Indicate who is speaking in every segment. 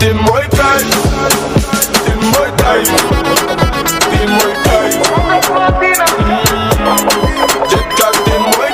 Speaker 1: Ty mój kraj, ty mój kraj, ty mój kraj. Dziecka, ty mój.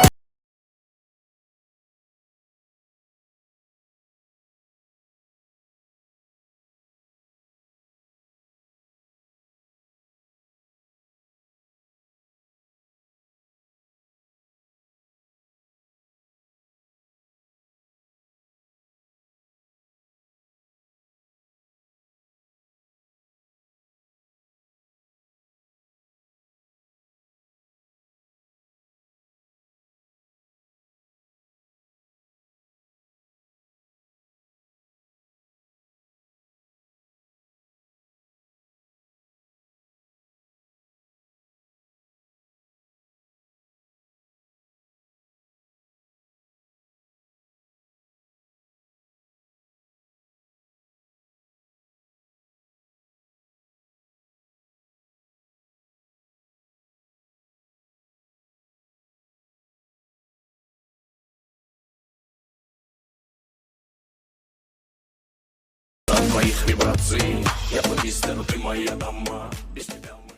Speaker 2: От твоих вибраций я повис, но ты моя дама. Без тебя мы...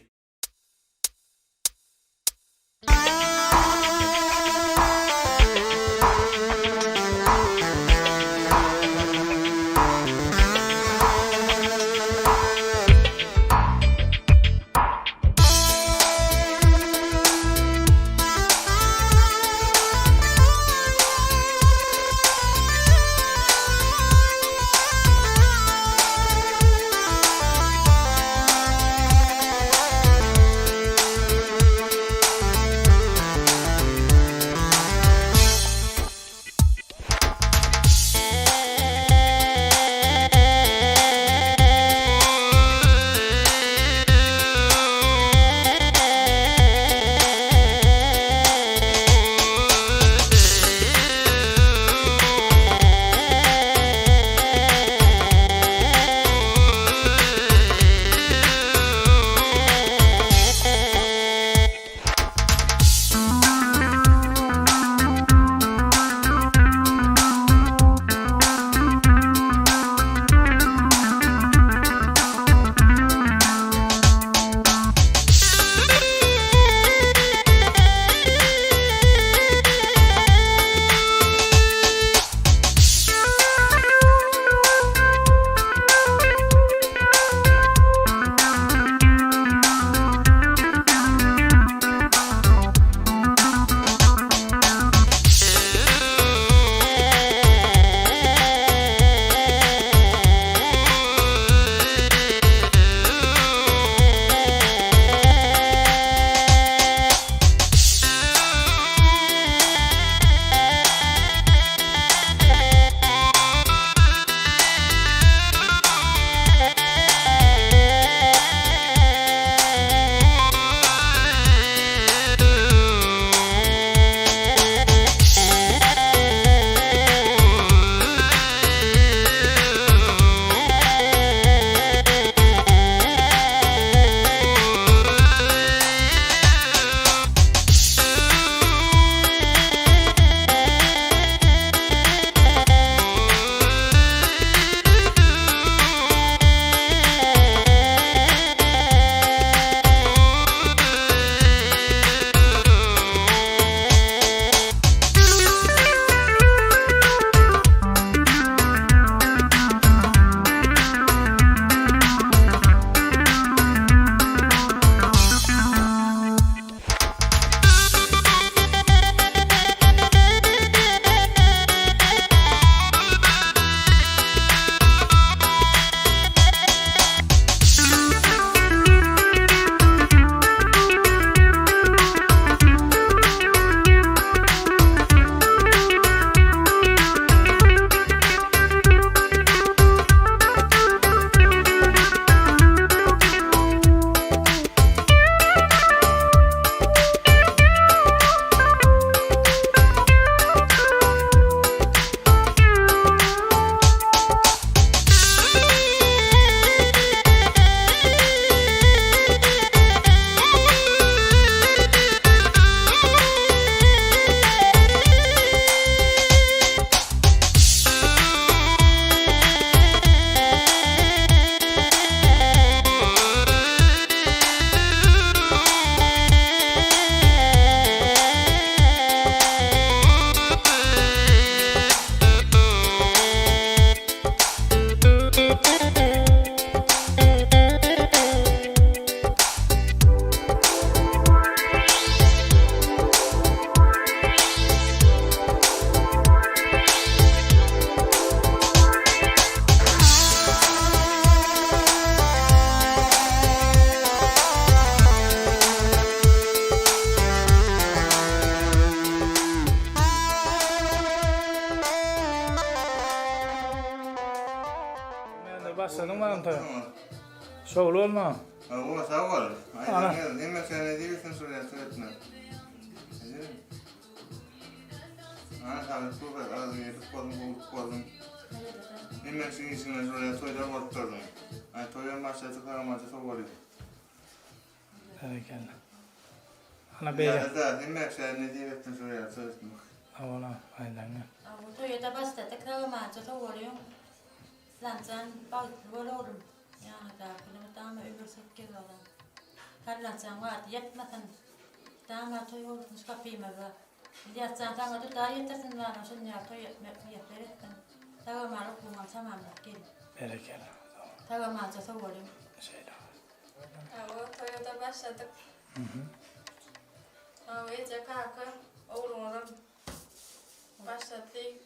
Speaker 3: Başladın var mı tabii? Şoğlu olma.
Speaker 4: O sağ ol.
Speaker 3: Ana.
Speaker 4: Aynen. Hemen sen ne diyorsun soruya söyletme. Ana tabii çok az yedik koydum. Hemen senin için soruya soyda baktırdım. Ay toyun başladı karamacı soğuyor.
Speaker 3: Berekelle. Ana bey.
Speaker 4: Ya da hemen sen ne diyorsun soruya söyletme.
Speaker 3: Ola aydan.
Speaker 5: Toyota başladı kırmacı soğuyor. Lancan bağırıyorum. Ya da kılımı öbür sökkel olan. Karlancan var yetmesen. Dama toy olmuş kapıyım eve. Yatsan dama da daha yetersin var. Şun ya toy yapıverirsin. Tamam okuman tamam gel.
Speaker 3: Berekelle.
Speaker 5: Tamam anca soğuyorum.
Speaker 3: Şeyler.
Speaker 6: Toyota başladık. Iyice kalkı oğlum başladık.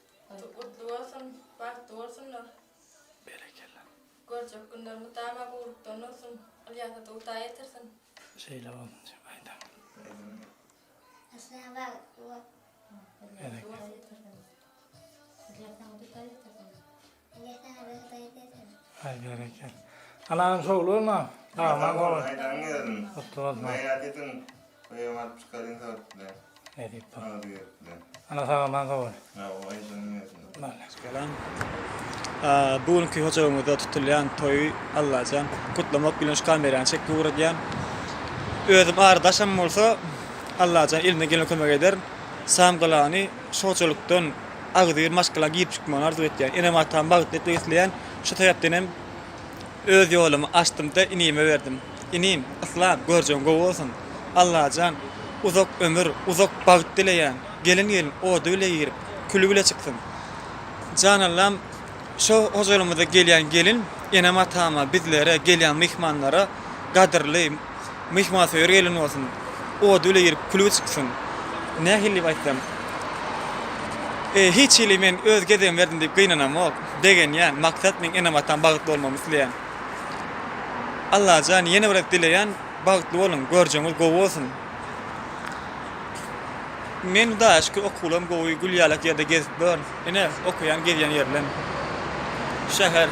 Speaker 6: Utlu olsun, baktı olsunlar.
Speaker 3: Berekelle.
Speaker 6: Görecek günler mutama bulduktan olsun. Alyata da utaya yetersin.
Speaker 3: Şeyler olmuş aydan.
Speaker 5: Aslında
Speaker 3: Ay berekelle. Anam şoğlu olma. Tamam oğlum.
Speaker 4: Aydan geldim.
Speaker 3: Mutlu olma.
Speaker 4: Ben dedim. Ben var çıkarın tabii.
Speaker 3: Ne diyeyim ben?
Speaker 4: Ana diyor.
Speaker 3: Ana tamam oğlum.
Speaker 4: Ya o aydan geldim.
Speaker 7: Kelan. Bugünkü hocamızda tutulan toyu Allah'can kutlamak bilen şu kameranı çekip uğrayan. Özüm ardaşım olsa Allah'can eline gelen kömek eder. Samgalani şoçoluktan ağzır maskala giyip çıkmanı arzu etken. Enem atan bağıtlet besleyen şu tayaptenem öz yolumu açtım da inime verdim. İneyim, asla göreceğim gov olsun. Allah'can uzak ömür, uzak bağıt dileyen. Gelin o döyle girip külübüle çıksın. Can Allah'ım şu huzurumuza gelin, enem atama bizlere gelen mihmanlara kadirli mihmasör gelin olsun. O döyle girip külübüle çıksın. Ne hilli baysam. Hiç hili men öz gezem verdim deyip kıynanam ok. Degen yani maksat men enem atan bağıtlı olmamı isteyen. Allah can yeni bırak dileyen bağıtlı olun, göreceğimiz gov olsun. Men da aşkı okulum gowy Gulyalak yerde gezip bör. Ene okuyan gezen yerlen. Şehir.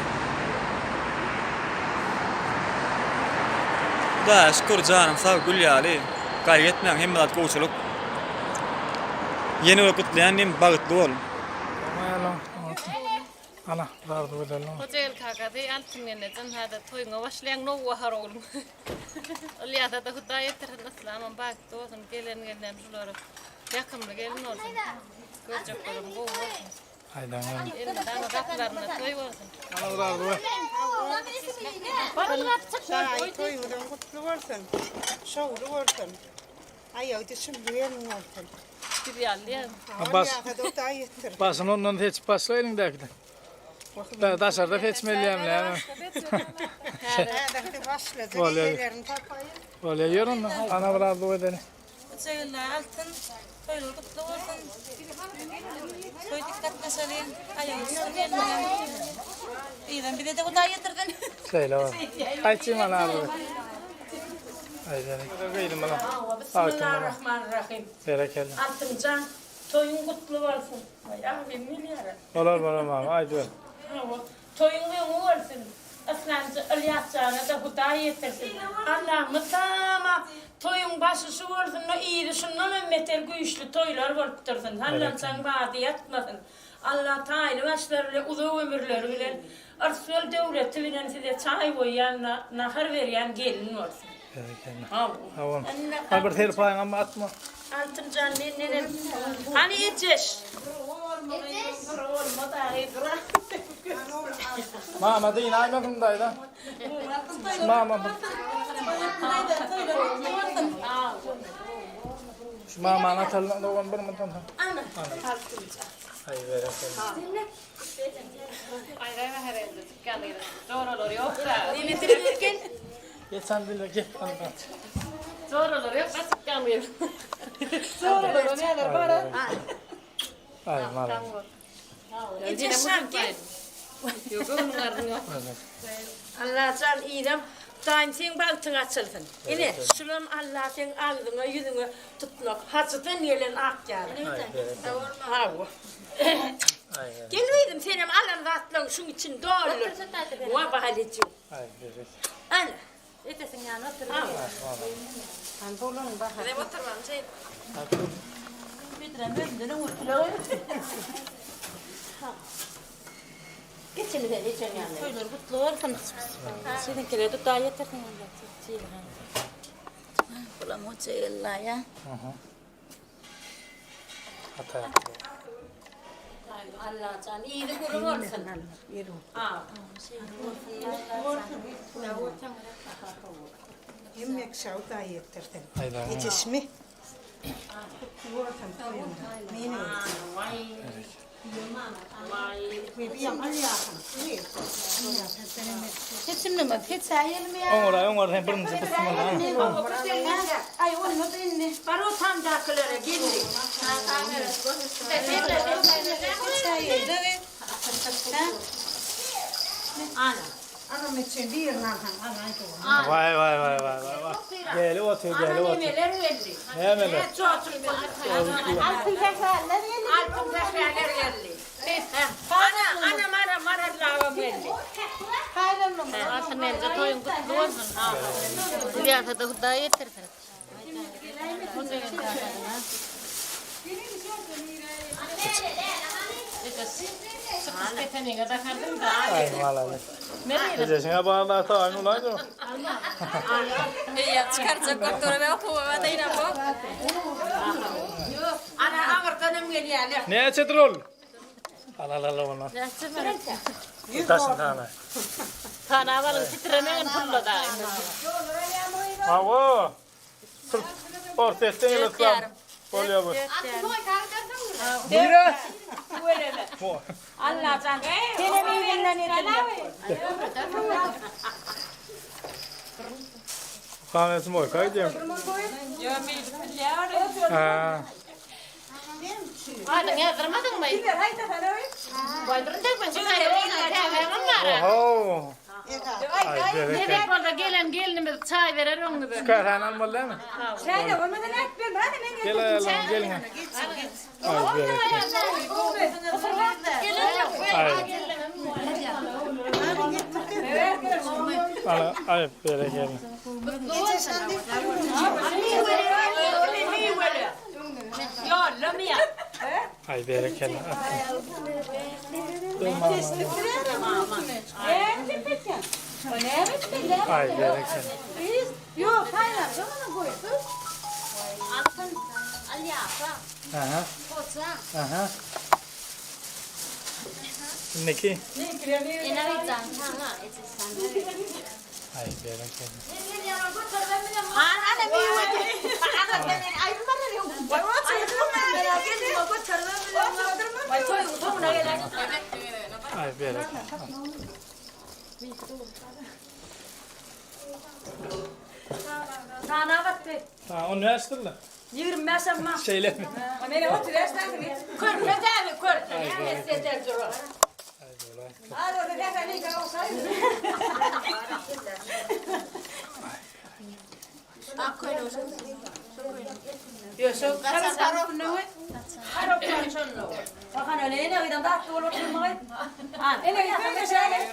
Speaker 7: Da şükür canım sağ Gulyalı. Gayriyetmen hemmedat goçuluk. Yeni okutlayan nem bağıtlı ol.
Speaker 3: Tamam ana dardı edelim.
Speaker 6: Hotel kakadi antingen neden hada toyunga başlayan no waharolum. Alyata da utaya yetersin aslan baktı olsun gelen şuları. Yakımlı gelin olsun. Görecek oğlum gov olsun.
Speaker 3: Aydan.
Speaker 6: Elinden raklarına toy olsun.
Speaker 3: Ana dardı.
Speaker 8: Ay toyundan kutlu olsun. Şoğlu olsun. Ay ödüşüm yerin olsun.
Speaker 6: Bir yerliyen.
Speaker 3: Bas.
Speaker 8: Alyata da yeter.
Speaker 3: Basın ondan hiç başlayın da. Da daşarda geçmeliyim lan.
Speaker 8: Hadi başladı.
Speaker 3: Vallahi.
Speaker 8: Yelerin tapayı.
Speaker 3: Öyle yiyorum mu? Ana dardı edelim.
Speaker 5: Söyler altın böyle kutlu olsun. Soy dikkat meseleyim. Ayağımızın gelmeden. İyiden bir de utaya yetirdin.
Speaker 3: Şeyler var. Kaçayım ana dardı. Aydan. Gaydim bana.
Speaker 5: Bismillahirrahmanirrahim.
Speaker 3: Berekelle.
Speaker 5: Altıncan toyun kutlu olsun. Ya bir milyar.
Speaker 3: Olur mama. Aydan.
Speaker 5: Toyun olsun. Aslancı Alyatçağına da hutaya yetirsin. Allah'ımı tamam. Toyun başı şu olsun. O iyiydi şundan ümmeter güçlü toylar varıptırsın. Hallansan vaadi yatmasın. Allah Teala başlarıyla uzun ömürleri bilen Arsal devleti bilen size çay koyan, nahar veren gelin olsun.
Speaker 3: Berekelle.
Speaker 5: Tamam.
Speaker 3: Albert her payın ama atma.
Speaker 5: Altın can nenem. Hani yiyeceğiz? Olma da
Speaker 3: Mama değil aymakım dayda. Mama. Şu mama anatalına da olan bir mıtan.
Speaker 5: Ana.
Speaker 3: Ay berekelle.
Speaker 6: Ayran herhalde geldi. Zor olur yoksa.
Speaker 5: Dimitrirken
Speaker 3: Geçen dile git.
Speaker 6: Zor olur yoksa sıkılmıyor. Zor olur ne kadar para.
Speaker 3: Ay mala.
Speaker 6: Yetişen ki. Yok onların yok.
Speaker 5: Allah can iyidem. Daim sen baktın açılsın. Yine şulan Allah sen ağzına yüzüne tutmak. Hasıtın yelen ak yani. Ha bu. Geliydim senin alan rahatlan şunun için doğru. Muha bahalecim.
Speaker 3: Ay bereket.
Speaker 5: Ana.
Speaker 6: Etesin yani otur.
Speaker 5: Ben bolun bahar.
Speaker 6: Ne oturmam şey.
Speaker 5: Geçin de geçin yani.
Speaker 6: Toylar kutlu olsun. Seninkiler de daha yetersin yani. Ulan hoca yıllar ya.
Speaker 3: Hata yaptı.
Speaker 5: Allah can iyi de kurun olsun. Ha.
Speaker 8: Yemek şağı da yetirdim.
Speaker 3: Hayda.
Speaker 8: Yetişmi. Mine.
Speaker 5: Vay. Vay.
Speaker 8: Bibiyam alyahan.
Speaker 6: Hiç şimdi mi? Hiç sayılır mı ya?
Speaker 3: Ongur hem birinci kısmını.
Speaker 5: Ay onu da inne. Baro tam dakılara geldi. Ana.
Speaker 8: Anam için bir nahan.
Speaker 3: Vay vay vay vay vay. Gel otur gel
Speaker 5: Ana
Speaker 3: otur.
Speaker 5: nemeler geldi.
Speaker 3: Ne yemeler?
Speaker 5: Altın teferler geldi. Ana mara lava geldi.
Speaker 6: Altın evde toyun kutlu olsun. Liyafete daha yetersin.
Speaker 3: Ay vallahi. Gecesine bağlı ta aynı ulan yok.
Speaker 6: Ya çıkaracak doktora ve okuma da yine bu.
Speaker 5: Ana ağırtanım geliyor.
Speaker 3: Ne çetrol? Allah ona. Tasın tane.
Speaker 6: Kana var titremeyen pulla da.
Speaker 3: Avo. Orta ettiğin ısklam. Oluyor bu. Buyurun. Bu.
Speaker 5: Allah can. Seni birbirinden edelim.
Speaker 3: Kahvesi mi koyacağım? Ha.
Speaker 6: Adın yazdırmadın mı? Baydırın tek ben çıkarım.
Speaker 3: Oho. Ay bereket.
Speaker 6: Nereye burada gelinimiz çay verir onu böyle.
Speaker 3: Çıkar han almalı mı? Gel ayalım gelin. Ay bereket. Ay. Ay bereket. Ay bereket. Ay bereket.
Speaker 5: Yok hayır. Sana koy. Altın alyafa.
Speaker 3: Aha.
Speaker 5: Koça.
Speaker 3: Aha. Niki?
Speaker 6: İnavizan sana.
Speaker 3: Ay bereket.
Speaker 5: Ana mi wadi. Ana ben ay bana yok. Vay
Speaker 3: Ay bereket.
Speaker 5: Sana battı.
Speaker 3: Ha o ne açtın?
Speaker 5: 20 sama.
Speaker 3: Şeyler mi?
Speaker 5: Amele otur yaştan git. Kör pedal kör. Yani setel dur.
Speaker 3: Ay bereket.
Speaker 5: Alo ne kadar ne kadar olsa. Yo so karas karop no. Karop kan no. Bakan öyle ne oydan da tuğlu tutmayı. Ha. Ene gitme şöyle.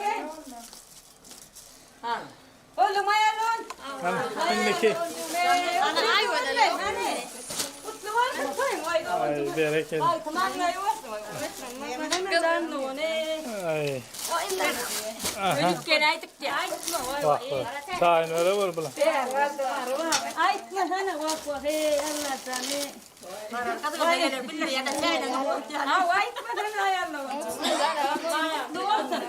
Speaker 5: Ha. Oğlum ayalın.
Speaker 3: Niki?
Speaker 6: Ana ay öyle.
Speaker 5: Kutlu var koyun ayda.
Speaker 3: Ay bereket.
Speaker 5: Ay tamam ne yok. Medan no ne.
Speaker 3: Ay.
Speaker 5: Aha. Yükken aydık ya.
Speaker 3: Bak bak. Sağın öyle var bula.
Speaker 5: Ay sana bak bak Allah seni. Kadın gene billahi ya da sen. Ha vay bana ayarla. Doğru.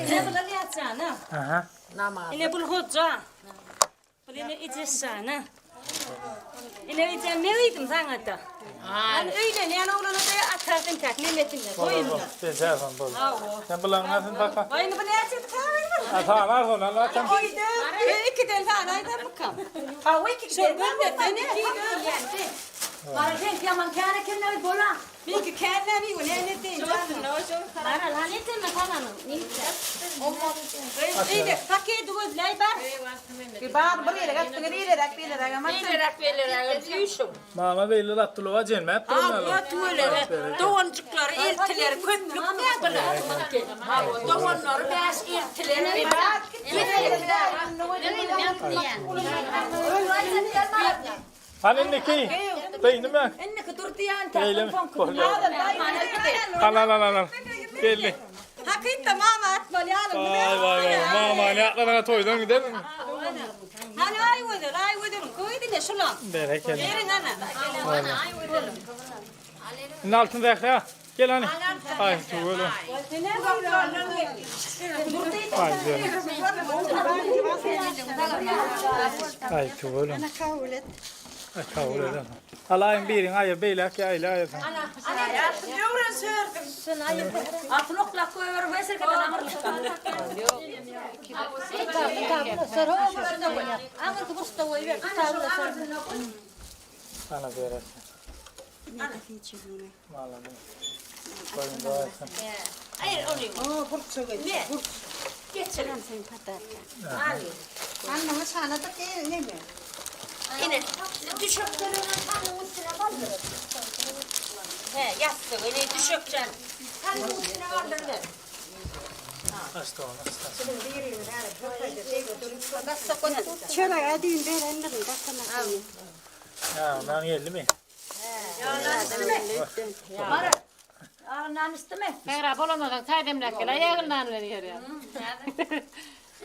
Speaker 5: Ne bulan yatsana.
Speaker 3: Aha.
Speaker 5: İne bul hoca. Buline içesana. İne içe meydim sana da. An öyle ne ana olana da atardım tak ne metinle koyun.
Speaker 3: Sen sen bol. Sen bulan nasıl bak?
Speaker 5: Vay ne bana yatsı kahve.
Speaker 3: Ata var sonra Allah tam.
Speaker 5: Koydu. İki tane ayda mı kam? Ha vay iki tane. Ne Mara denk yaman kâne kendine bola.
Speaker 8: Minkä käännäni kun ne tein canım.
Speaker 5: Mara lan etme kananı.
Speaker 8: Ei de paket duvat läipär. Ki bağır böyle rätten riide räkpille räkämät.
Speaker 5: Ilerak velirak yusum.
Speaker 3: Mama beyle rattuluva cennet.
Speaker 5: Aa tuolle. Doğancıklar irtiler köplük ne kadar. Doğanlar bäs irtiler.
Speaker 3: Hani ne ki? Beyni mi?
Speaker 5: Enne durdiyan
Speaker 3: Beyle mi? Al. Belli.
Speaker 8: Hakitta mama atmalı alın.
Speaker 3: Vay vay. Mama ne atlarına toydun gidelim mi?
Speaker 8: Hani ay vıdır. Koydu ne şulan.
Speaker 3: Bereket.
Speaker 8: Verin ana.
Speaker 3: Bunun altında yakla. Gel hani. Ay tuğulu. Ay canım. Ay tuğulu.
Speaker 8: Kaulet.
Speaker 3: Ay tuğulu. Alayım birin ayı beylak ya ayla ayı.
Speaker 8: Yoran sördüm.
Speaker 5: Atnokla koyuyor mesela kadar amırlıkta.
Speaker 3: Sana bereket. Vallahi. Koyun doğarsın.
Speaker 5: Hayır onu.
Speaker 8: Oo burk sögedi.
Speaker 5: Ne? Geçelim.
Speaker 8: Anna sana da ne mi?
Speaker 5: Yine düşöktörünün tanrının üstüne kaldırır. He yastı öyle düşökçen. Tanrının üstüne kaldırır.
Speaker 3: Hasta olmaz.
Speaker 8: Şöyle adin verenler dakika.
Speaker 3: Ya ben geldi mi?
Speaker 5: Mara. Ağırlan isteme.
Speaker 6: Megra bolamadan taydemlakla yağından veriyor ya.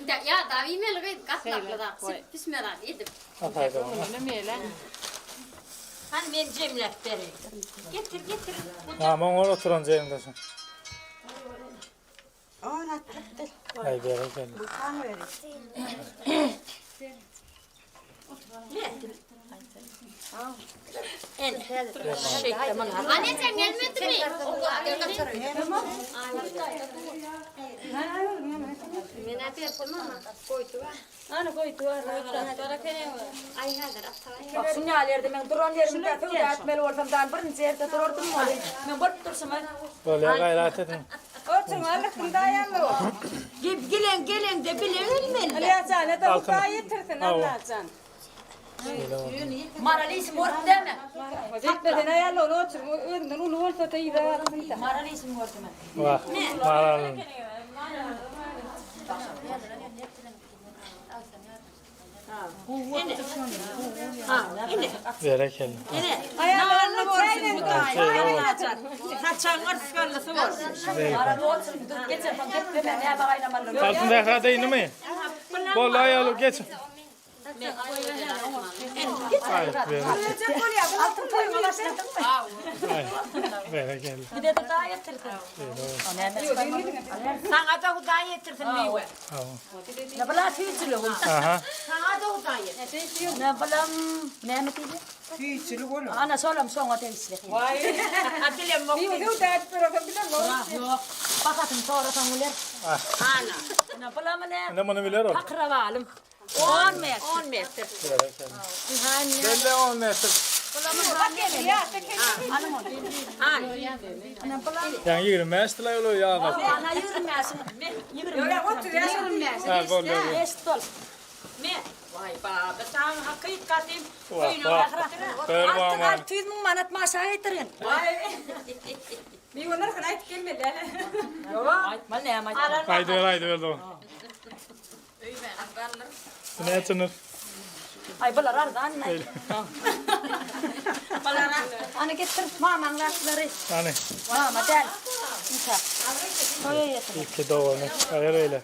Speaker 9: Ya da email gayet katlakla da. Bismillah yedim.
Speaker 3: Afayda olmaz.
Speaker 6: Ne meyle?
Speaker 5: Hani ben cemlek vereyim. Getir.
Speaker 3: Aman orada oturan ceyimdesin.
Speaker 8: Ona tuttu.
Speaker 3: Ay bereket.
Speaker 8: Kan verin.
Speaker 5: En şey tamam.
Speaker 9: Anne sen gelmedin mi? Minä tiedän, mama koitua.
Speaker 5: Ana koytu var.
Speaker 9: Ai häädä rattava.
Speaker 5: Bak şu yerlerde ben duran yerimde fevda etmeli ortamdan birinci yerde dururdum mu? Ben bırt dursam ben.
Speaker 3: Böyle gayret edin.
Speaker 8: Oturun Allah'ın dayanlı.
Speaker 5: Gelin de bilin mi?
Speaker 8: Aliyacana da bu yetirsin Allah'can.
Speaker 5: Maralisim orta deme.
Speaker 8: Tekneden ayarlı onu otur. Önden onu olsa da iyi de.
Speaker 5: Maralisim orta mı?
Speaker 3: Vah. Maral. Bereket.
Speaker 8: Ayarlarını çayla
Speaker 5: Saçan var sıkarlısı var. Arada otur geçer falan hep ben ne bağlayamadım.
Speaker 3: Altında yakada indi mi? Vallahi ayalı geç. Ay bereket.
Speaker 5: Altın koyma başladım.
Speaker 3: Ay bereket.
Speaker 5: Bir de daha yetirdim. Sana da daha yetirdim meyve.
Speaker 3: Tamam.
Speaker 5: Ne bala tüyçülü oldu.
Speaker 3: Aha.
Speaker 5: Sana da daha yetirdim. Ne balam ne mi tüyçülü?
Speaker 8: Tüyçülü olur.
Speaker 5: Ana solam sonra tüyçülü. Vay. Atilem mok.
Speaker 8: Bir de dert bırakın bir de
Speaker 5: Yok. Bakatın sonra tanguler. Ana. Ne balam ne?
Speaker 3: Ne bunu bilir o?
Speaker 5: Akrabalım. 10 metre. 10 metre.
Speaker 3: Bereket. Ben de 10 metre. Yani 20 metre yolu ya bak.
Speaker 5: Ana yürümesin. Yürümesin.
Speaker 3: Ha böyle.
Speaker 5: Estol. Me. Vay baba. Sen hakikatim.
Speaker 3: Vah. Böyle aman.
Speaker 5: Artık tüy mü manat masa getirin. Vay.
Speaker 8: Bir onlar kadar et gelmedi.
Speaker 5: Yok. Mal ne ama.
Speaker 3: Haydi ver o. Ne etsinler?
Speaker 5: Ay balar arada anne. Balar. Anne getir mamam lasları.
Speaker 3: Hani
Speaker 5: Mama gel. Nisa. Koy yeter.
Speaker 3: iki doğru. Hayır öyle.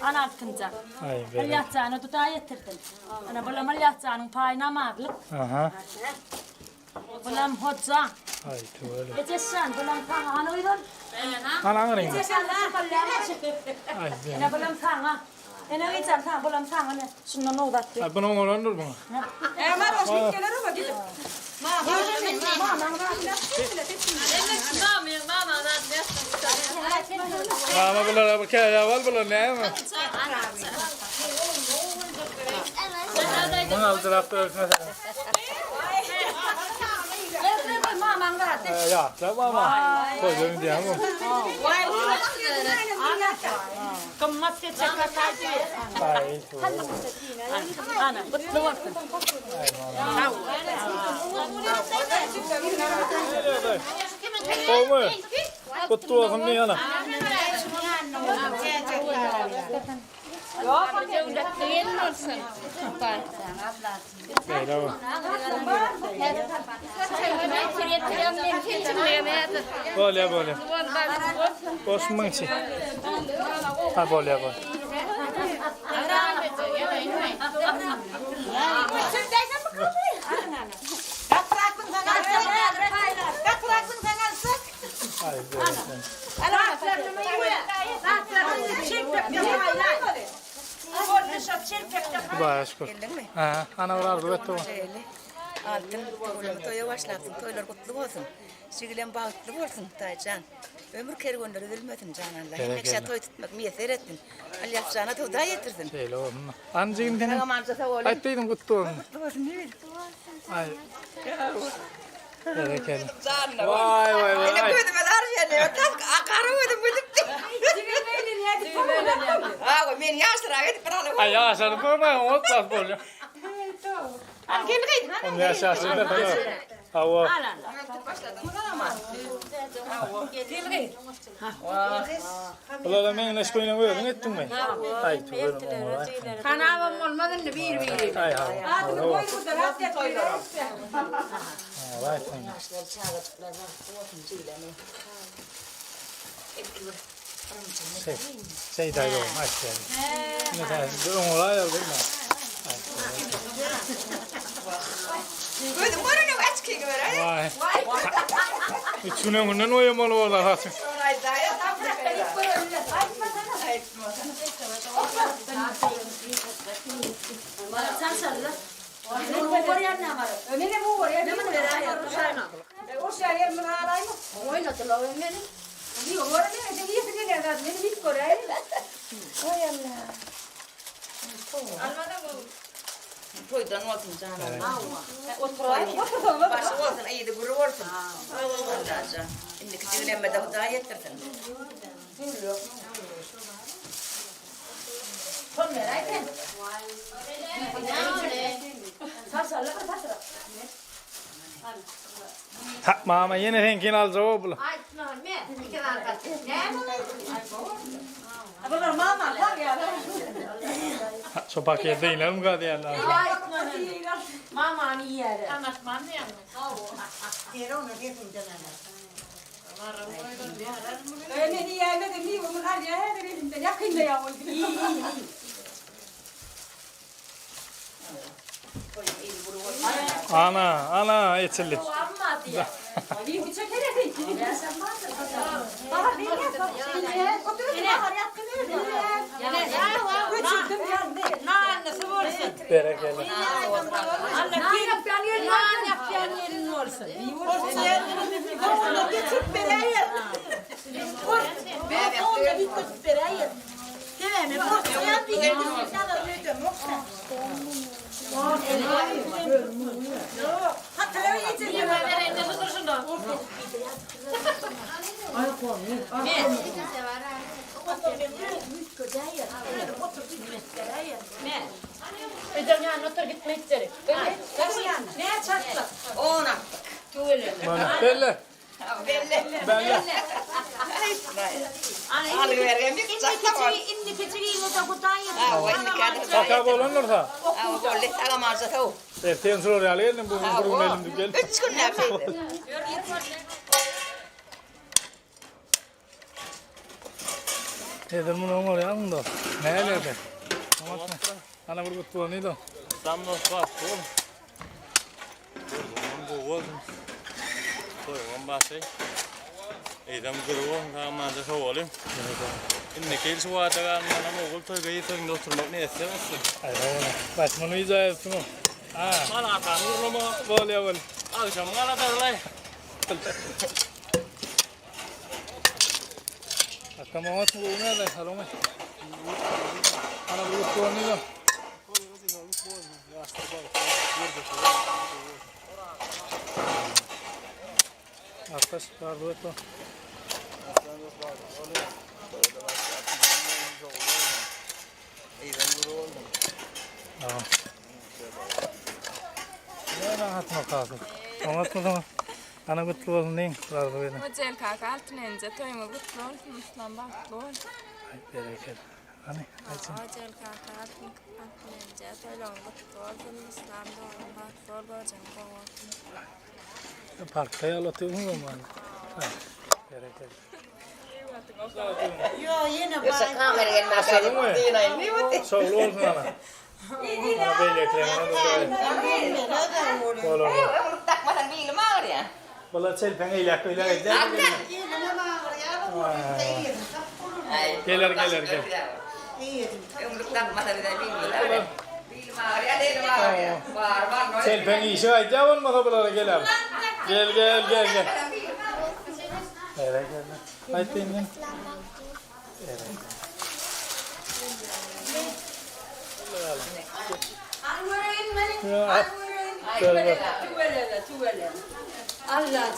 Speaker 5: Ana atınca.
Speaker 3: Ay bereket.
Speaker 5: Alyatçağını tuta yetirdim. Ana balam alyatçağının payına mağlık.
Speaker 3: Aha.
Speaker 5: Balam hoca.
Speaker 3: Ay tuğlu.
Speaker 5: Geçeşen balam sana ana uydun.
Speaker 3: Anam arayın.
Speaker 5: Geçeşen balam.
Speaker 3: Ay
Speaker 5: Ana balam sana. Ana uydun sana balam sana ne? Şundan ne udattı?
Speaker 3: Ay bunu olur mu?
Speaker 8: Ama hoş gelir ama gidin.
Speaker 3: Mama bular bu kere yaval bular ne mi? Bunu aldı raptı mesela. Ya tamam ama. Koydum diyemem.
Speaker 5: Vay kımmat geçecek kataydı.
Speaker 3: Hayır.
Speaker 5: Ana kutlu olsun.
Speaker 3: Olmuyor. Kutlu olsun diye ana.
Speaker 6: Yok, gelin olsun.
Speaker 3: Öyle mi? Böyle böyle. Osman için. Ha böyle böyle. Hayır Bayağı şükür. Ha, ana varardı vetti o.
Speaker 10: Altın toya başlattın, toylar kutlu olsun. Şigilen bağıtlı olsun Taycan. Ömür kervanları ölmesin cananlar. Hemekşe toy tutmak miye seyrettin. Ali yapacağına da da yetirsin.
Speaker 3: Şöyle oldu. Ancığım denen. Ayttıydım kutlu olsun.
Speaker 10: Kutlu olsun değil mi?
Speaker 3: Ay. Evet gelin. Vay vay vay.
Speaker 10: Yine koydum ben harcayana. Akarı koydum koydum. Aa, ben yaşlıra gidip beraber.
Speaker 3: Ay ya sen bu ne olmaz böyle.
Speaker 5: Al gel gel.
Speaker 3: Onu yaşasın da tamam. Hava. Ulan ben ne skoyuna koydun ettin mi? Ay tuğum ama.
Speaker 5: Kanavım olmadan da bir.
Speaker 3: Ay ha. Vay Şey dayı oğlum aç yani. Ne sen durum olay yok değil mi?
Speaker 10: Koydum morunu aç ki göre.
Speaker 3: Vay. İçine bundan oyamalı orada hasın.
Speaker 10: Orayı da ya tam Toydan olsun canım. Başı olsun, iyi de guru olsun. Allah'a. Şimdi küçüklenme de daha yetirsin.
Speaker 3: Mama yine renkini alacak o bula. Şu pakette inelim kadar yani.
Speaker 5: Mama ni yer.
Speaker 6: Anlatman mı yani?
Speaker 8: Öyle diye yemedim mi? Bunu her yere verelim de yakın da ya.
Speaker 3: Ana etilli.
Speaker 8: Bir bıçak herefin. Bahar bir yap. Oturun bahar yaptın öyle. Küçüktüm yandı.
Speaker 5: Nanesi olsun.
Speaker 3: Berekeli.
Speaker 5: Nan yapyan yerin olsun.
Speaker 8: Onu getirip bereye. Onu getirip bereye. Değil mi? Korkmayan bir yerin. Hatta öyle yetin.
Speaker 5: Verende dursun da. Ödem yan otur gitmek üzere.
Speaker 8: Ne çaktı?
Speaker 10: Ona.
Speaker 3: Belli.
Speaker 10: Belli. Alıveren bir kıçak var.
Speaker 5: İndi keçiği o da kutayı.
Speaker 10: O inni kadar.
Speaker 3: Saka bolanır da.
Speaker 10: O kolle tagamazsa tavu.
Speaker 3: Erten sonra yani elim bu burun elim gel.
Speaker 10: 3 gün nefeydi.
Speaker 3: Dedim bunu oraya alın da. Nerede? Ama ana bir kutlu ne de.
Speaker 7: Tam da bak oğlum. Bu oğlum. Toyun bahsi. Idam gurun sama da soğulim. İnne kel suwa da mana mo gol toy gayi toy ndo turmak ne SMS.
Speaker 3: Ay öyle. Bak bunu izah etsin o. Ha.
Speaker 7: Mana tanur mo.
Speaker 3: Böyle böyle.
Speaker 7: Akşam ngala tarlay.
Speaker 3: Akamat bu ne de halome. Ana bir kutlu ne de. Arkadaş vardı et o. Tamam. Ne rahatına kaldı. Anlatma zaman. Ana kutlu olsun deyin. Vardı öyle.
Speaker 11: Hocel kaka altınınca toyumu kutlu olsun, Müslüman baktlı olsun.
Speaker 3: Bereket. Hani?
Speaker 11: Hocel kaka altınınca toyumu kutlu olsun, Müslüman baktlı olsun, olsun.
Speaker 3: Parkta yalatıyor mu bana? Bereket.
Speaker 10: Yo yine
Speaker 12: Yoksa kameraya nasıl dinayım ne var?
Speaker 3: Sağlı olsun ana. Ana beyleklerini onu da olur.
Speaker 12: Onu takmadan bilim ağır ya.
Speaker 3: Valla çelpen eylek öyle gider. Gelir.
Speaker 12: Onu takmadan bir de bilim. Bilim ağır ya dedim ağır ya. Var.
Speaker 3: Çelpen işi ayda olmadı bunlara gelir. Gel. Evet. Haydi inin. Evet.
Speaker 5: Allah'ım.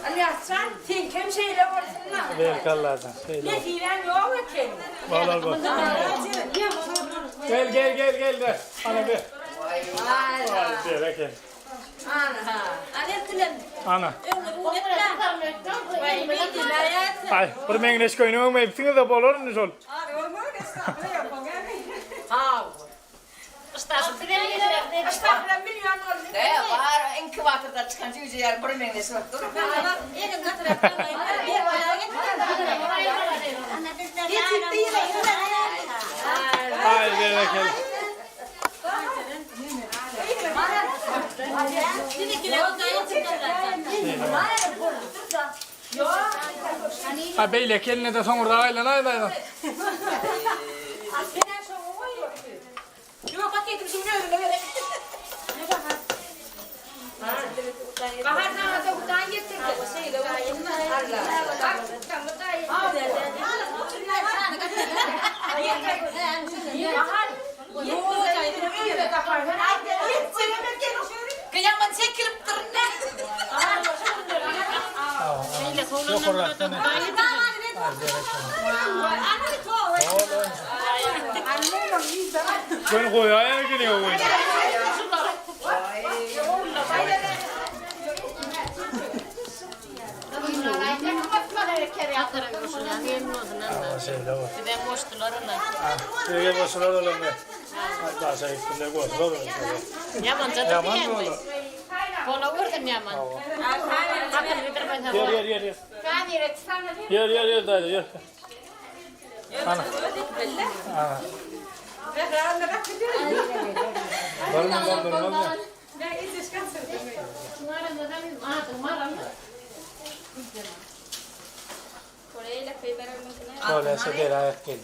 Speaker 5: Allah'ım sen kim şeyle varsın lan?
Speaker 3: Ver kalladan.
Speaker 5: Ne diyen yok ki?
Speaker 3: Vallahi bak. Gel de. Ana be. Vay bereket. Ana. Ay, bir mengneş koyunu mu hepsini de bolorun sol.
Speaker 12: Ne var inkubatorda çıkan cüce yer buraya ne soktu?
Speaker 3: Ay bereket. Ay beylek eline de sonra aylan.
Speaker 5: Yok paketim şimdi öyle böyle. Bahar sana da buradan getirdi. Şeyle Allah. Bak sen burada. Bahar.
Speaker 12: Kıyamet çekilip durun ne?
Speaker 3: Yok orada ne? Ben koyaya gidiyor bu. Şöyle boşlar olalım ya. Daha şey üstünde boşlar olalım.
Speaker 6: Yaman zaten diyemez. Kola vurdun yaman.
Speaker 3: Yer dayı. Ana. Durmaz ya. Şöyle şeker ayak geldi.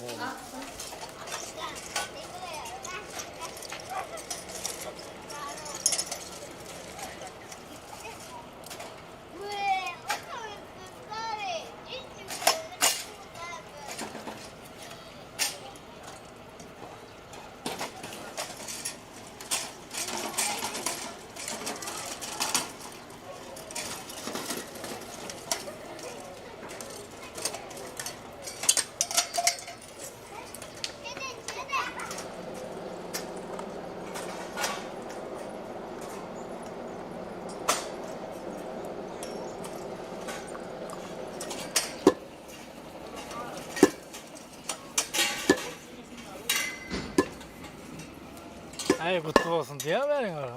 Speaker 3: Ay kutlu olsun diye verin öyle.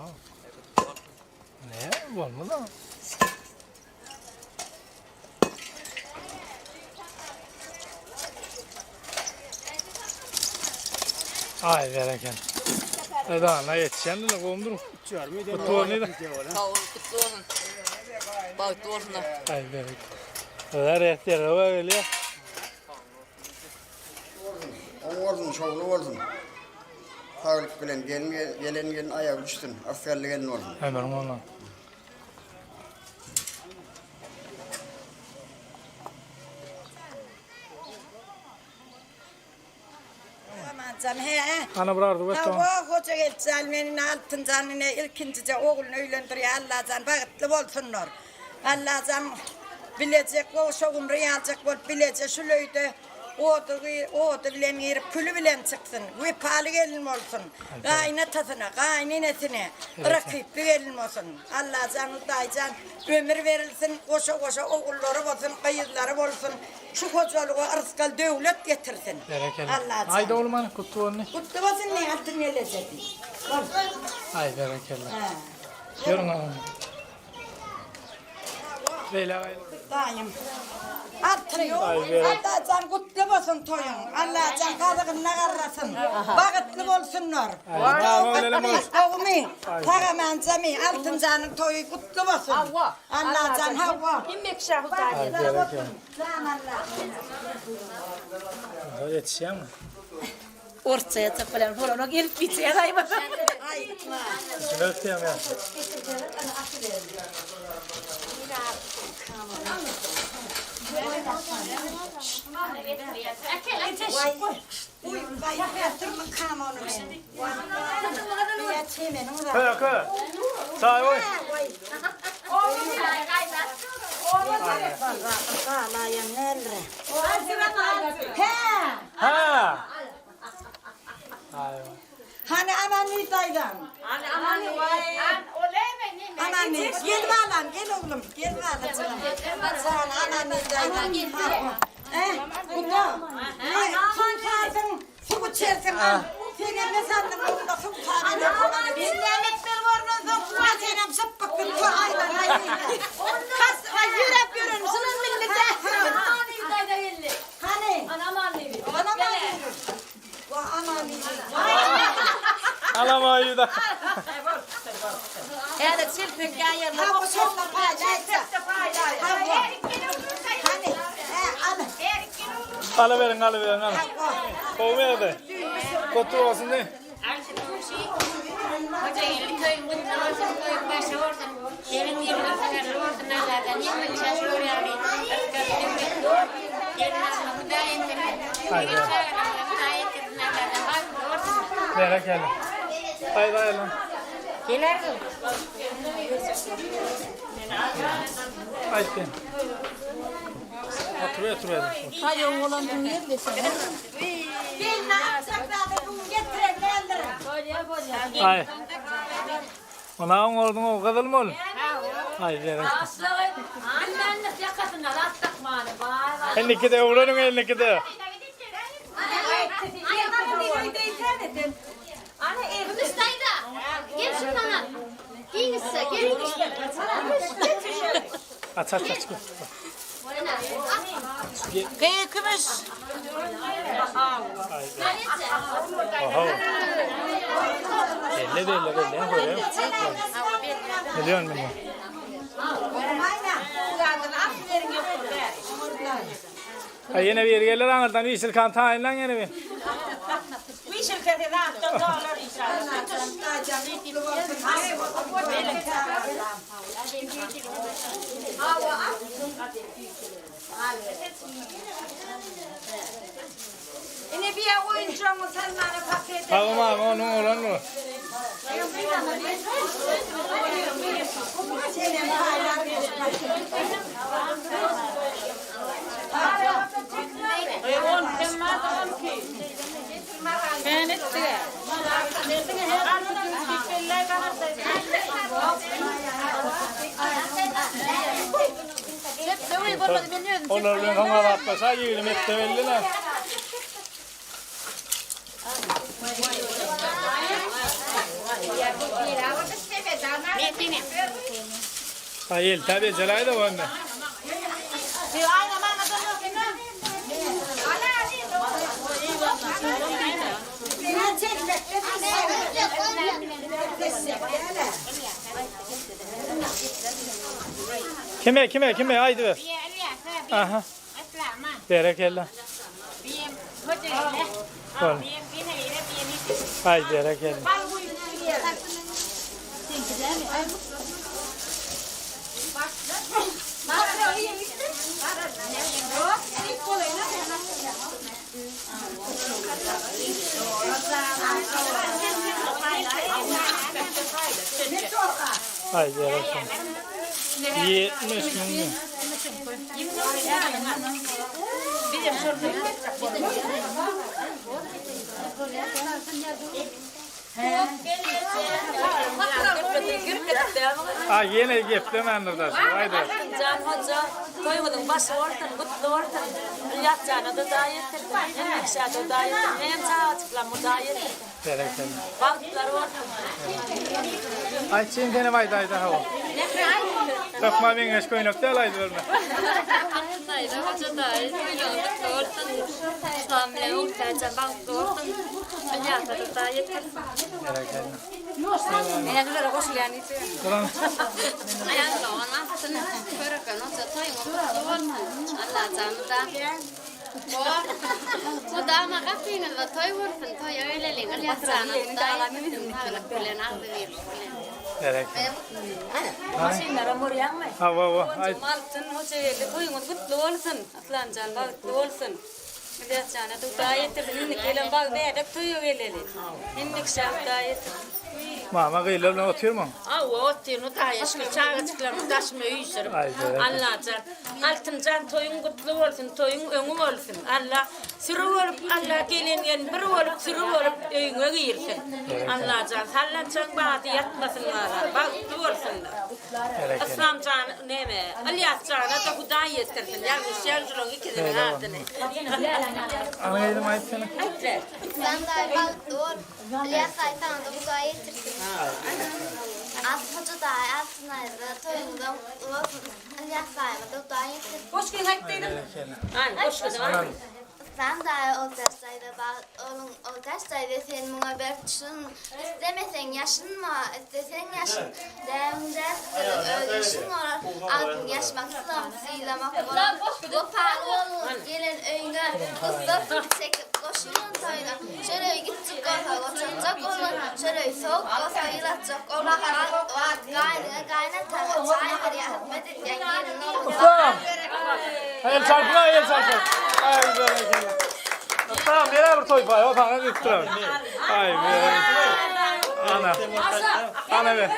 Speaker 3: Ne? Olmadı mı? Ay bereket. Edana yetişen de kovumdur. Kutlu olsun neydi?
Speaker 12: Sağ olun kutlu olsun. Bağıtlı olsun da.
Speaker 3: Ay bereket. Öder yeter o öyle ya.
Speaker 13: Olsun, şovlu olsun. Sağlık bilen gelen ayağı düşsün. Aferli gelin olsun.
Speaker 3: Hemen ona. Ana burardı başta.
Speaker 8: Hava hoca geleceğim, benim altın canına ikinci oğlunu evlendiriyor Allah'tan bağıtlı olsunlar.
Speaker 14: Allah'ım bilecek o şoğum riyalacak bol bilecek şuluydu. O da bilen yeri pülü bilen çıksın. Ve pahalı gelin olsun. Kaynatasına, kayninesine. Rakip bir gelin olsun. Allah canı daycan ömür verilsin. Koşa koşa oğulları olsun, kıyızları olsun. Şu kocalığı arıskal devlet getirsin. Allah canı.
Speaker 3: Haydi oğlum hani kutlu olun.
Speaker 14: Kutlu olsun ne altın eleceği.
Speaker 3: Ay bereketle. Görün hanım. Leyla gayla.
Speaker 14: Dayım. Altın yok. Allah can kutlu olsun toyun. Allah can kazıkına karlasın. Bakıtlı olsunlar.
Speaker 3: Tamam öyle mi?
Speaker 14: Oğumi, tağaman cami, altın canın toyu kutlu olsun. Allah can havva.
Speaker 5: İmmek şahı da.
Speaker 3: Ay bereketle.
Speaker 14: Allah.
Speaker 3: Yetişen mi?
Speaker 10: Ortaya falan falan o gelip bitiyor hayvan.
Speaker 3: Şunu öpteyim ya. Kö. Sağ ol. Ha.
Speaker 14: Hani ananı daydan. Ananı gel balam gel oğlum gel balam. Sen ananı daydan. Bu da. Sultanın su içersin. Sen ne sandın oğlum sultanın? Bir nimetler var mı? Senem sapık bir aydan aydan. Kas yürep yürün. Sınır millete. Ananı daydan elli. Hani? Anam evi. Anam evi.
Speaker 3: Alamayı da.
Speaker 10: Evet silpik ayarla.
Speaker 14: Ha bu sopla paylaşsa.
Speaker 3: Alıverin. Kovmaya da. Kutlu olsun de.
Speaker 9: Hoca elli köyün mutlu olsun, köyün başı olsun. Yerin yerine kadar olsun Allah'tan. Yemin şaşırıyor yani. Yerin ağzına bu da yemin.
Speaker 3: Haydi.
Speaker 9: Yerin ağzına bu da yemin. Allah'tan baklı olsun.
Speaker 3: Bereketle. Haydi lan.
Speaker 9: Gelerdim.
Speaker 3: Haydi. Otur.
Speaker 10: Hayır oğlan dünya desin.
Speaker 14: Bir ne yapacaklar bunu getirenlerdir.
Speaker 3: Ay. Ona oldun o kadar mı oğlum? Haydi bereketle.
Speaker 5: Annenin yakasından attık mani.
Speaker 3: Elindeki de uğranın elindeki de.
Speaker 9: Anne Kıbrıs'taydı. Gel şundan. Giyin size. Gelin işte.
Speaker 3: Aç.
Speaker 10: Kıyıkmış.
Speaker 3: Oho. Elle de ne böyle? Biliyor musun? Ay yine bir yerler anırdan bir işil kan tayinlen yine bir.
Speaker 5: Bir şirkete dağıttım dolar inşallah. Yine bir oyuncağımı Selman'a paket.
Speaker 3: Tamam onun olan mı? Onların kanal atmasa yiyelim et tevelliler. Hayır tabii celay da var ne? Kime haydi ver. Aha. Berekella. Haydi berekella. Haydi berekella. 70 gün. Ha yine geplemendir da. Haydi.
Speaker 6: Can hoca koymadın başı ortan, kutlu ortan. Yatacağına da dayettir. En aşağıda dayettir. En sağa açıklanma dayettir.
Speaker 3: Bereketli.
Speaker 6: Balıklar ortan.
Speaker 3: Ay çin tane vay daydı hava. Takma ben eş koyunak da alaydı verme.
Speaker 6: Haydi hoca dayet. Kutlu ortan. Samle ortan, balıklar ortan. Yatacağına da dayettir.
Speaker 3: Bereketli.
Speaker 6: Ayaklara koşulan iti.
Speaker 3: Ulan.
Speaker 6: Ayakla ona hatını. Kırıkın olsa toyun kutlu ortan. Allah canı da. Bu dama kapıyla da toy vursun, toy öyleliğin. Yatacağına da yetim havlak bilen aldı verir.
Speaker 3: Bereketli.
Speaker 6: Maşinlara buraya mı?
Speaker 3: Hava. Ay.
Speaker 6: Maltın hocayla toyun kutlu olsun. Aslancan kutlu olsun. Yatacağına da dayetir. İnnik gelen bak ne edip toyu geleli. İnnik şah dayetir.
Speaker 3: Mama gıyla oturuyor mu?
Speaker 5: Oturuyor da yaşlı çağa çıklarını taşıma yüzürüm. Allah can. Altın can toyun kutlu olsun, toyun önü olsun. Allah sürü olup, Allah gelin bir olup, sürü olup önüne girsin. Allah can. Sallan can bağdı yatmasınlar. Baklı olsunlar. Aslam can neme? Aliyat can'a da hudan yetirsin. Yalnız yalcılığın ikisinin ardını.
Speaker 3: Anaydım ayetsana.
Speaker 11: Ben de baklı ol. Aliyat saytan da bu da yetirsin. Hoca da aslında toyundan olsun. Aliyat sayma da yetirsin.
Speaker 5: Hoş geldin. Hoş geldin.
Speaker 11: Ben de o derslerde onun o derslerde senin buna berçin istemesen yaşın mı istesen yaşın demde yaşın var altın yaşmak silamak var bu pahalı gelin öyle kızlar çekip koşuyor toyuna şöyle gidecek olsa koşacak olur şöyle soğuk olsa yılacak olur gayna çay veriyor hizmet eden gelin olur.
Speaker 3: El çarpına el çarpına. Ay bereketli. Tamam nereye bir toy pay o tane götürüyorum. Ay be. Ana. Ana be.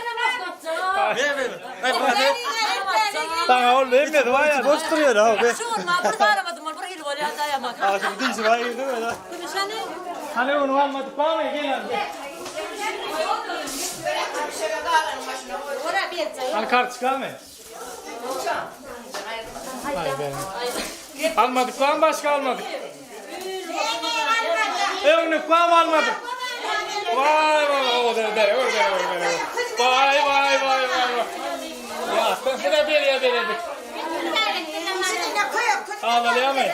Speaker 3: Sana ol vermedi var ya. Boş duruyor abi.
Speaker 6: Burada aramadım. Burada gel var ya dayamak.
Speaker 3: Aa şimdi dinci var değil mi lan? Hani onu almadık bana mı gel abi. Hani kart çıkar mı? Ay be. Almadık lan başka almadık. Evini kuam almadık. Vay vay orada. Vay. Ya sen sıra bir ya dedik. Ağlayamayın.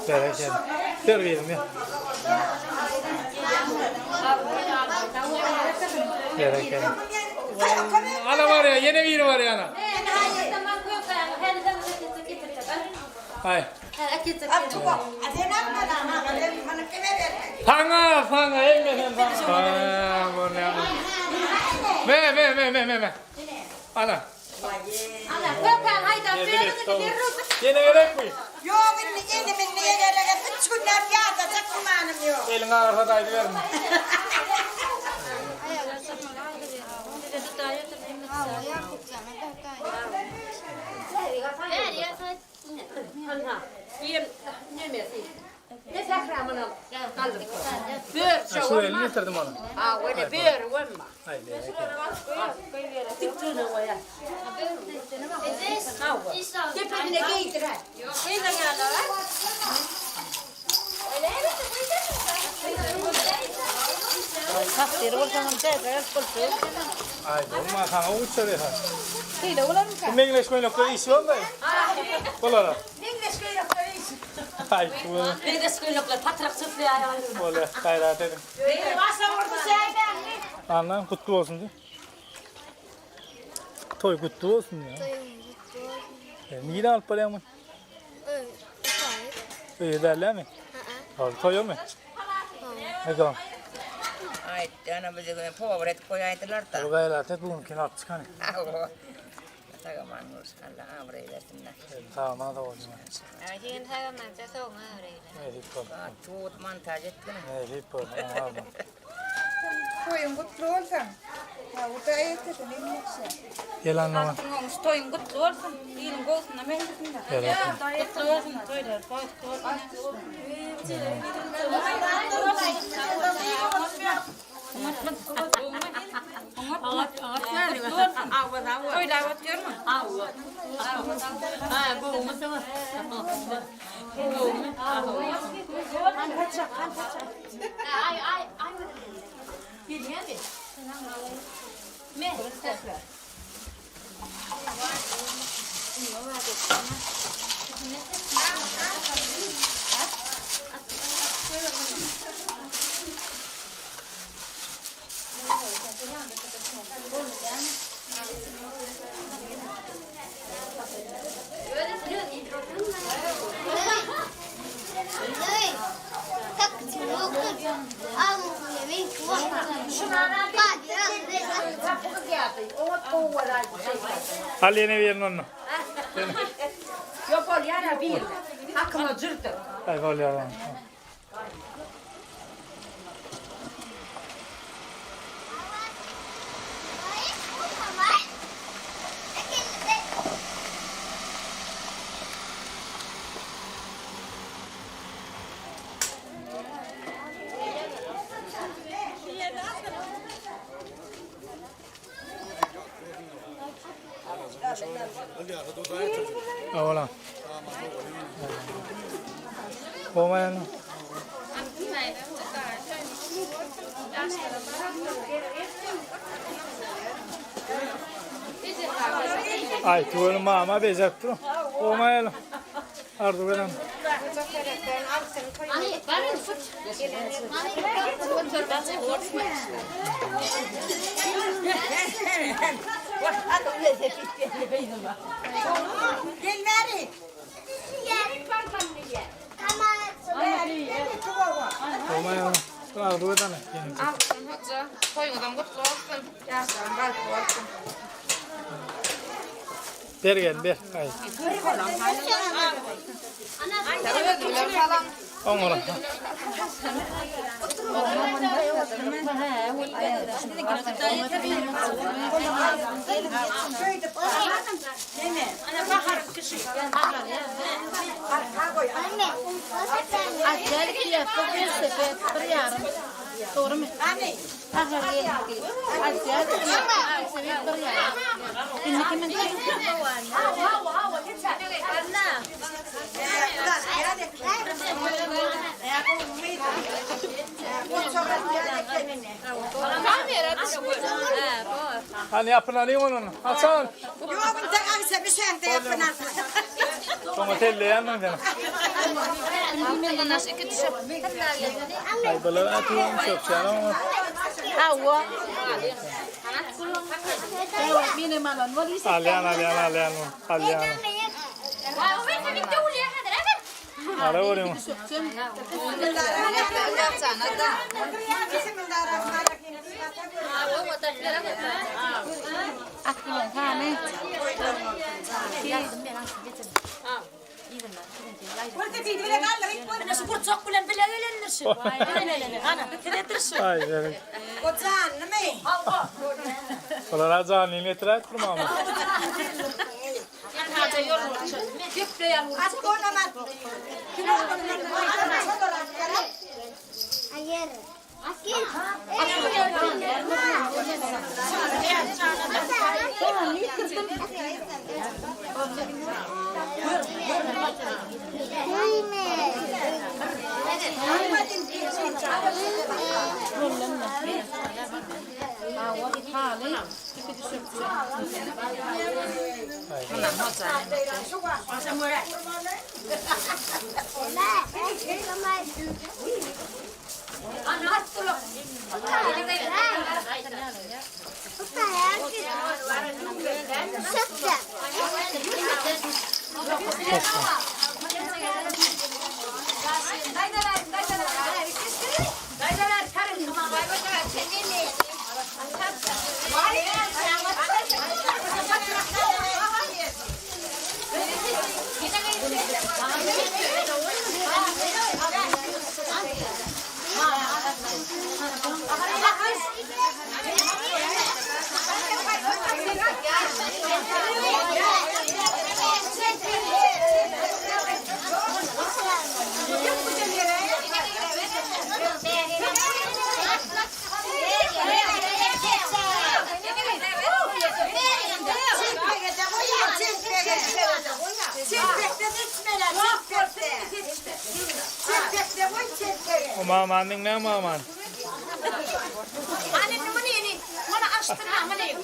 Speaker 3: Bereketli. Serviyelim ya. Bereketli. Ana var ya yeni bir var ya ana. Hay. Fanga elmeden fanga. Bu ne? Me. Ana.
Speaker 14: Ana köpen hayda
Speaker 3: Yeni gerek mi?
Speaker 14: Yok yeni neye gerek? 3 gün yağda zamanım yok.
Speaker 3: Elin arkadaydı verme.
Speaker 5: Ne sakramını kaldım. Bir
Speaker 3: Şu elini getirdim onu.
Speaker 5: Ha öyle bir olma.
Speaker 3: Haydi.
Speaker 5: Tıktığını koyar. Tepene giydir ha. Giydir yana ha.
Speaker 6: Takdir ortamın tekrar koltuğu.
Speaker 3: Haydi. Ama sana uçuyor ha.
Speaker 6: Değil olur mu?
Speaker 3: Bu mengleş koyunakta işi var mı? Kolara.
Speaker 14: Mengleş koyunakta işi.
Speaker 3: Haydi.
Speaker 6: Bir de skoylukla patrak sıfır ayağım.
Speaker 3: Böyle hayrat edin.
Speaker 14: Varsa orada sen
Speaker 3: Anlam kutlu olsun diye. Toy kutlu olsun ya. Niye alıp parayı mı? İyi derler mi? Al toy mu? Ne kadar?
Speaker 12: Ai, ana bize pobre koyaydılar da.
Speaker 3: O gayret et bugün kenap çıkan.
Speaker 12: Tagamanur Allah amreylesinler.
Speaker 3: Tamam ana da olsun.
Speaker 9: Ayin tagamanจะส่งอะไร
Speaker 3: Ne hippo.
Speaker 12: Tuut montaj ettin.
Speaker 3: Ne hippo. Abi.
Speaker 8: Toyun kutlu olsun. Ha, bu da yeter, ne yoksa.
Speaker 3: Yalan ama.
Speaker 5: Toyun kutlu olsun. İyinin olsun. Ben gittim.
Speaker 3: Evet.
Speaker 5: Kutlu olsun. Toylar. Kutlu olsun.
Speaker 3: Aliye verin onu.
Speaker 14: Yok ol yana bir. Hakkımı cırtı.
Speaker 3: Ay gol ya. Oğlan. Olmayan. Ay tuvalım mama bezak dur. Olmayan. Ardu veren.
Speaker 14: Gel Mary.
Speaker 3: Olmayan. Ardu veren.
Speaker 6: Altın hoca. Toyundan kutlu olsun. Yaşlan balkı olsun.
Speaker 3: Ber gel ber. Ay. Oğlan.
Speaker 5: Ana bahar kışı.
Speaker 9: Acayip bir bir sepet bir yarım. Doğru mu?
Speaker 14: Anne.
Speaker 9: Acayip bir bir yarım. Şimdi kimin?
Speaker 3: Hani yapın alayım onu. Hasan.
Speaker 14: Yok bir tek aksa bir şey de yapın artık.
Speaker 3: Sonra telle yanmam canım. Ay böyle atıyorum çok canım ama.
Speaker 9: Hawa. Mine malon wali
Speaker 3: Alyan. Ara oraya.
Speaker 9: Akhiran kane.
Speaker 14: Burada bir bile kalır.
Speaker 5: Ana spor çok bilen bile öğrenirsin. Ana bitiretirsin.
Speaker 3: Ay evet.
Speaker 14: Kocan ne?
Speaker 3: Ola canlı ne trak kurma ama.
Speaker 5: Hadi yorulur. Hep de yorulur.
Speaker 14: Az konaman. Kilo
Speaker 11: Ayer. Akin.
Speaker 14: Hayır.
Speaker 3: Maman dinle maman.
Speaker 9: Hani bunu yeni. Bana açtın ha bana yeni.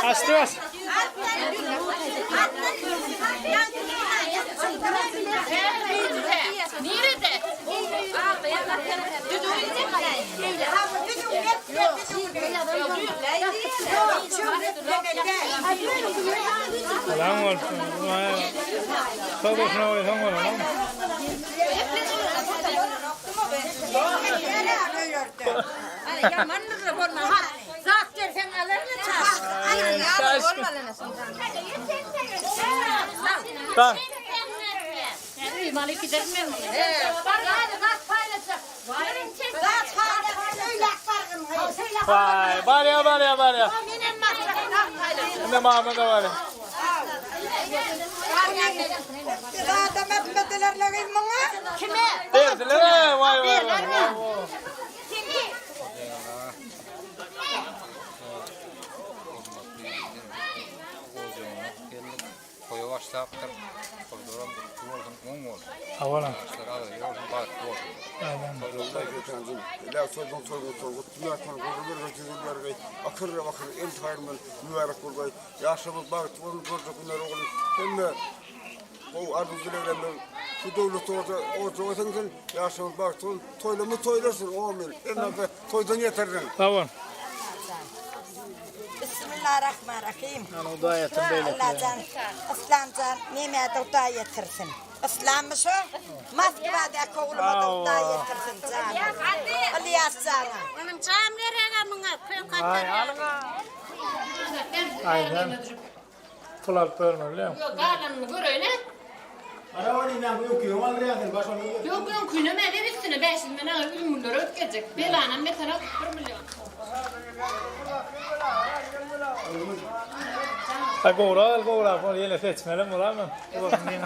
Speaker 3: Açtı bas.
Speaker 9: Nerede?
Speaker 3: Selam olsun. Çok hoşuna oluyor. Çok hoşuna oluyor.
Speaker 14: Yamanlıkla borma. Zat dersen alır mı çağır? Aynen ya borma lan.
Speaker 3: Tamam.
Speaker 9: Malik gidelim mi?
Speaker 14: Hadi zat paylaşacak. Zat paylaşacak. Öyle farkın.
Speaker 3: Vay var ya var ya var ya.
Speaker 14: Minen masrafı zat paylaşacak.
Speaker 3: Ne Mahmut da var ya.
Speaker 14: Zat metmedelerle gitmene. Kime?
Speaker 3: Verdiler vay vay vay.
Speaker 15: Koyu başlattım. Koyduram tuvalın oldu.
Speaker 3: Havalan.
Speaker 15: Sıra da yolun bak oldu.
Speaker 3: Aynen.
Speaker 13: Vallahi geçendim. La sözün tümer kan gurur gözüler akır intiharımın mübarek olay. Yaşamız bak tuvalın günler oğlum. Hem o arzularından şu devlet orada otanın yaşamız bak toylamı toylasın oğlum. Hem toydan yeterden.
Speaker 3: Tamam.
Speaker 14: Bismillahirrahmanirrahim.
Speaker 3: Ana dua yetin böyle.
Speaker 14: Allah can, İslam can, nimete dua yetirsin. İslam'ı şu, Moskva'da oğluma dua yetirsin canım. İlyas canım. Benim canım nereye mına?
Speaker 3: Ay alına. Aynen. Kulak bölmeli.
Speaker 9: Yok garlanını gör öyle.
Speaker 7: Arabanın ne yok ki? Onlar yakın başına.
Speaker 9: Yok yok kuyuna meyve üstüne 5 milyon ağır ümürleri ötkecek. Belanın metana 1 milyon.
Speaker 3: Go'ra falan yine seçmelim olar mı? Bakın yine.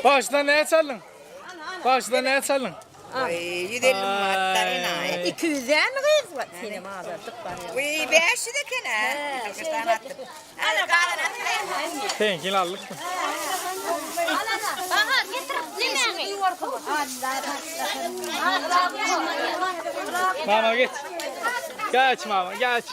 Speaker 3: Başla ne çaldın? Başla ne çaldın?
Speaker 12: Ay 150 manatlarına.
Speaker 14: 200 mi kız var? Senin ağzırdık var ya.
Speaker 12: Uy 500 de kene. Kırgızistan attım. Ana kadar
Speaker 3: Tenkil aldık.
Speaker 9: Aha getir. Ne mi?
Speaker 3: Mama git. Geç mama geç.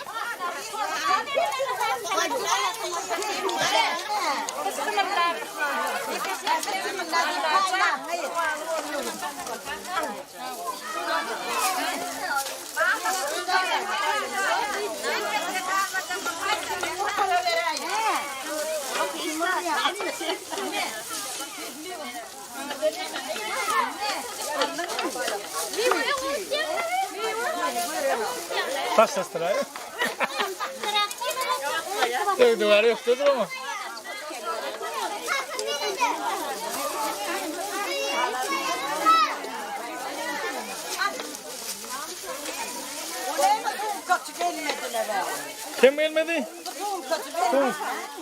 Speaker 3: Başlastılar. Duvar yoktu ama. Kim gelmedi?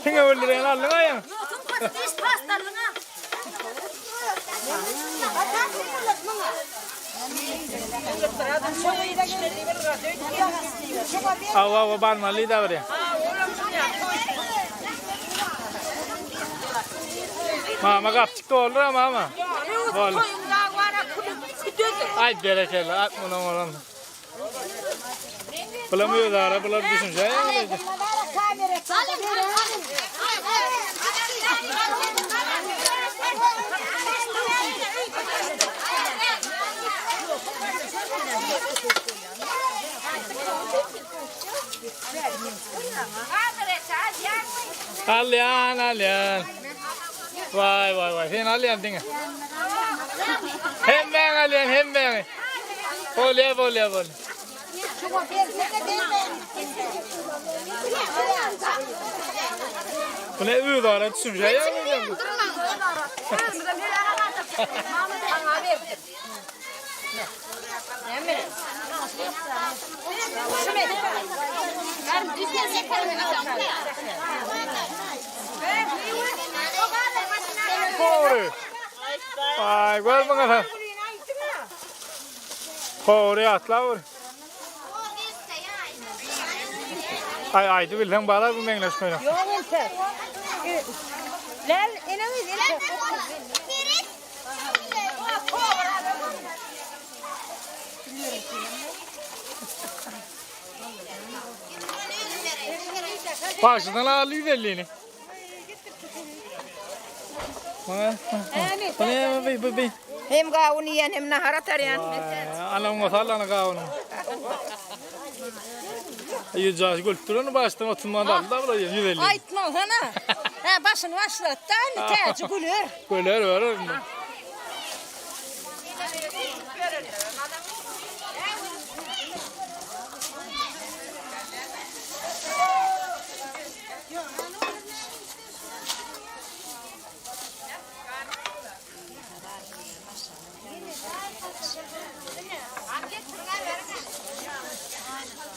Speaker 3: Kim öldüren aldın ya? Ava barmalı da var ya. Mama kapçık da olur ama. Olur. Ay berekeli. At bunu oğlum. Bulamıyor da ara bular düşünce.
Speaker 14: Kamera çaldı.
Speaker 3: Alyan. Vay. Sen alyan dinge. Hem ben alyan hem ben. Bol. Bu ne ıdara düşünce ya? Doğru. Ay gör bana. Doğru atla vur. Ay du vill han bara gå med oss med.
Speaker 14: Yok inte. Lan enemiz
Speaker 3: Başından ağlıyor elini. Ne?
Speaker 12: Hem gavuniyen hem naharatariyan.
Speaker 3: Anam masalana gavunu. Yüzüğü gültürünü baştan oturmadan da buraya yüzeli.
Speaker 14: Aytma sana. Ha başını başlattı. Tacı gülür.
Speaker 3: Gülür var.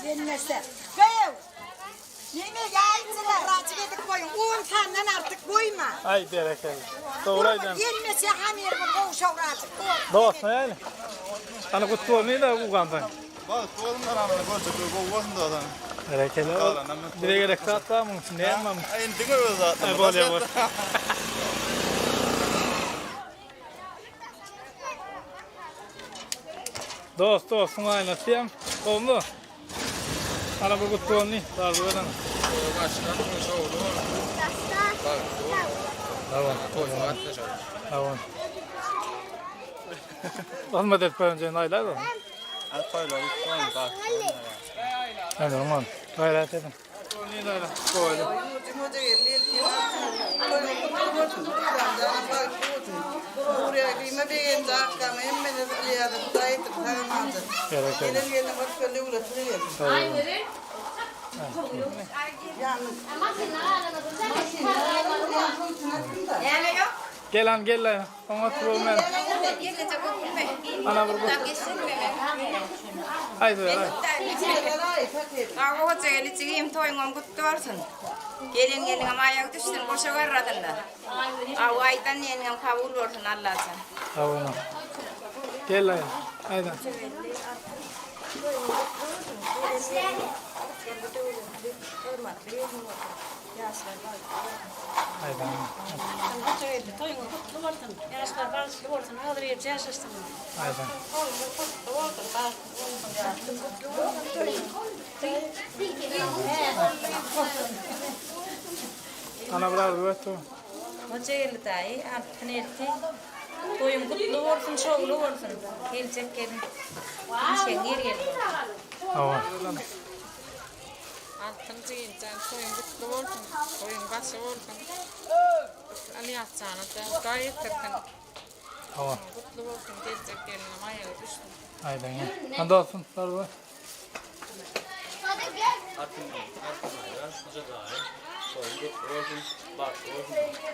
Speaker 14: Yenmese. Gel. Yemeği yayıntılar. Racı edip koyun. 10 taneden artık koyma.
Speaker 3: Ay berekeli. Doğrayacağım.
Speaker 14: Yenmese hamir bu koğuşa racı.
Speaker 3: Doğru yani. Ana kutlu ne de bu kampanya.
Speaker 4: Bak oğlumlar amına koyacak bu olsun da adam.
Speaker 3: Berekeli. Bir gerek katta mı? Ne yapmam?
Speaker 4: Ay dinliyor zaten.
Speaker 3: Ay bol ya bol. Dost, aynen siyem. Oldu. Ana bu kutlu ne? Darbe veren. Tamam. Olmadı etmeyince naylar da. Hadi aman. Gayret edin. Koydu. Gel lan. Ona trollmen. Ana vurgu. Haydi.
Speaker 12: Ağabey çekeli çekeyim toyun kutluyorsun. Gelin ama ayak düştün koşa varradınlar. Ağaydan yengen kabul olsun Allah'tan.
Speaker 3: Tamam. Gel lan. Haydi. Haydi.
Speaker 5: Toyun kutlu olsun. Yaşlar barışlı olsun. Ağlayıp yaşasın.
Speaker 3: Haydi. Ana biraz güvet o.
Speaker 6: Moçaylı dayı altın etti. Toyun kutlu olsun, şovlu olsun. Gelecek gelin. Sen geri
Speaker 3: Tamam.
Speaker 6: Altın çiğincan toyun kutlu olsun. Toyun başı olsun. Ali atacağını da gayet takın.
Speaker 3: Tamam.
Speaker 6: Kutlu olsun, gelecek gelin. Ayağı düştü.
Speaker 3: Haydi ya. Hadi olsun. Sarı.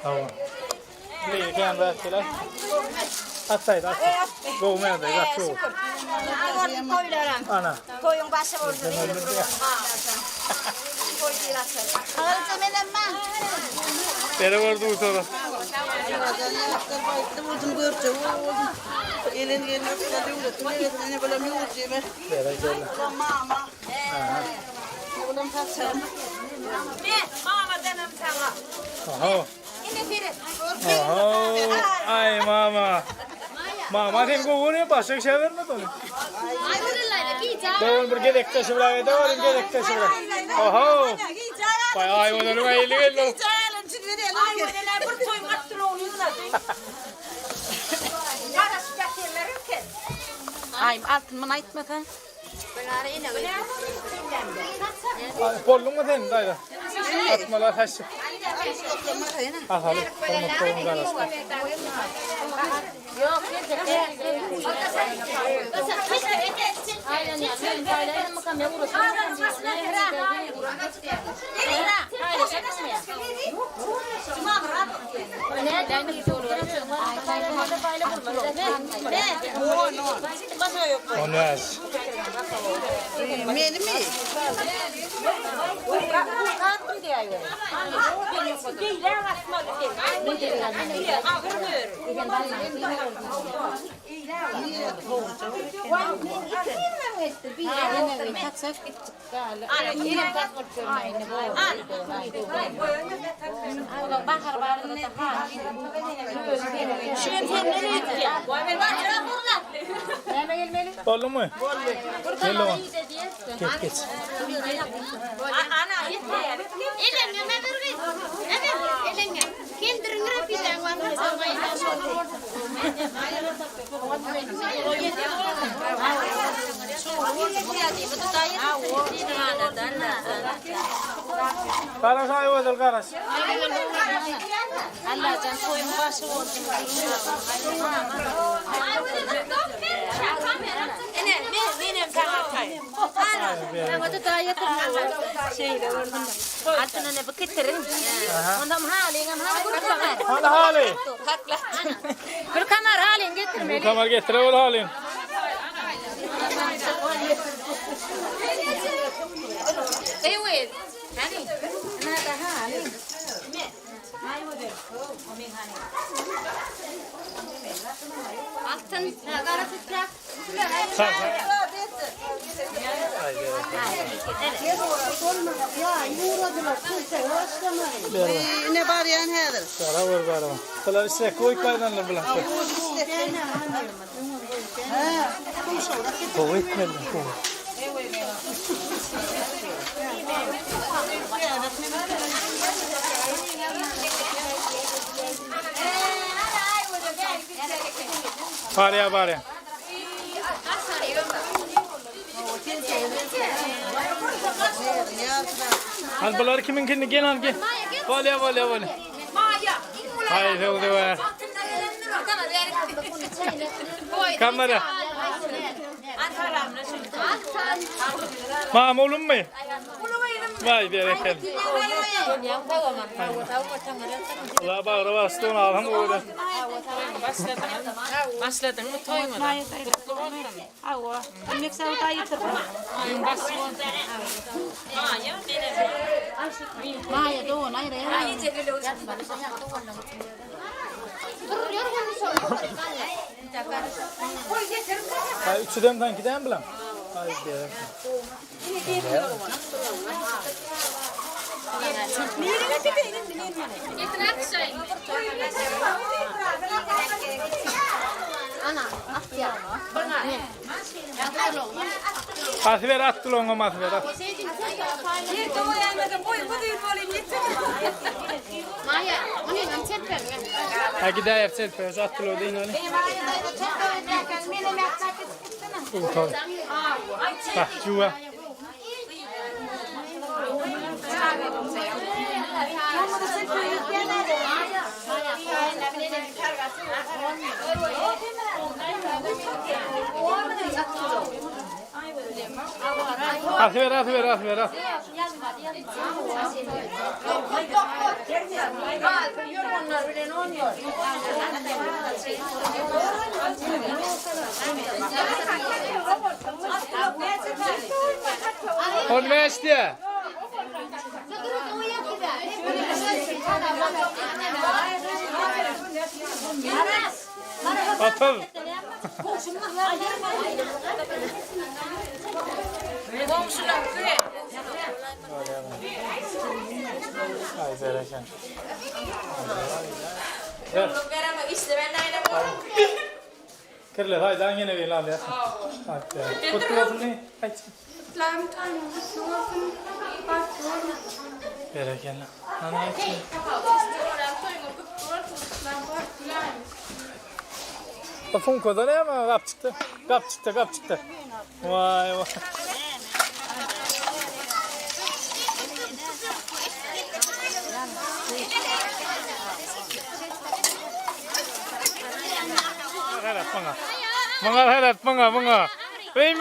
Speaker 3: Tamam. Ne kan verseler? Atsaydı. Doğmayan da kaçıyor. Ana.
Speaker 14: Koyun başı olsun. Ağırca menemma.
Speaker 3: Bere vardı bu sonra.
Speaker 14: Mama denem sana.
Speaker 3: Aha. Ay mama. Mama sen kovuğunu başka şey vermedi onu.
Speaker 11: Ay,
Speaker 3: Doğru bir gedek taşı bırak. Doğru bir gedek taşı bırak. Oho. Ay oğlum hayırlı geldi.
Speaker 14: Ayvaneler bir toy mattır oğluna.
Speaker 10: Ay altın aytmadan.
Speaker 3: Pollum mu sen dayı? Atmalar taşı. Atalım. Olmak zorunda arasında.
Speaker 9: Yok, aynen ya. Ben paylayalım bakalım ya burası. Nereden gidiyor?
Speaker 3: O ne az?
Speaker 8: Benim mi?
Speaker 14: Kalktım diye ayvane. Geyler asmalı diye. Ağır
Speaker 3: Pollum mu? Gel oğlum. Geç.
Speaker 9: Ana yeter. Elenge ne durgun? Evet, elenge. Kendirin rapiden var mı?
Speaker 3: Karas ay odal karas.
Speaker 9: Allah can soyun başı olsun. Benim sana kay. Ben o da daha yatırmıyorum. Şeyle vurdum. Altına ne bakıtırın. Ondan halin
Speaker 3: Hadi hali.
Speaker 9: Kır kamar halin getirmeli.
Speaker 3: Bu kamar getire ol halin.
Speaker 9: Evet. Hani? Nada halin. Altın nagara tutacak.
Speaker 8: Ne var yani hedir?
Speaker 3: Kara vur bara. Kalar ise koy kaydan bulan. Koy kaydan. Bağırya. Al bunlar kimin gel al gel. Bağırya. Hayır ne oldu var? Kamera. Mam oğlum mu? Vay bereket. La bağıra bastın ağam orada.
Speaker 5: Başladın mı toymadan? Ava. Yemek savda yıtır.
Speaker 9: Maya doğun ayrı ya.
Speaker 3: Ay üçüden tanki den bilen. Ay bereket.
Speaker 9: Ana, ya.
Speaker 3: Atver attı longa atver.
Speaker 9: Maya, onu ben çekmem.
Speaker 3: Ha gider selfie attı lo değil öyle. Utoy. Bak juva. Atver. On vesti. Atıl.
Speaker 5: Komşular köye.
Speaker 3: Ay bereket. Kirler haydan yine bir lan ya. Hadi. Kutlu olsun ne? Haydi.
Speaker 12: İslam toyun kutlu olsun. Baklı olsun.
Speaker 3: Bereketli. Ana haydi.
Speaker 12: Toyun kutlu olsun. İslam baklı.
Speaker 3: Funko ne ama kap çıktı. Vay vay. Hayrat bana. Bana hayrat bana. Bey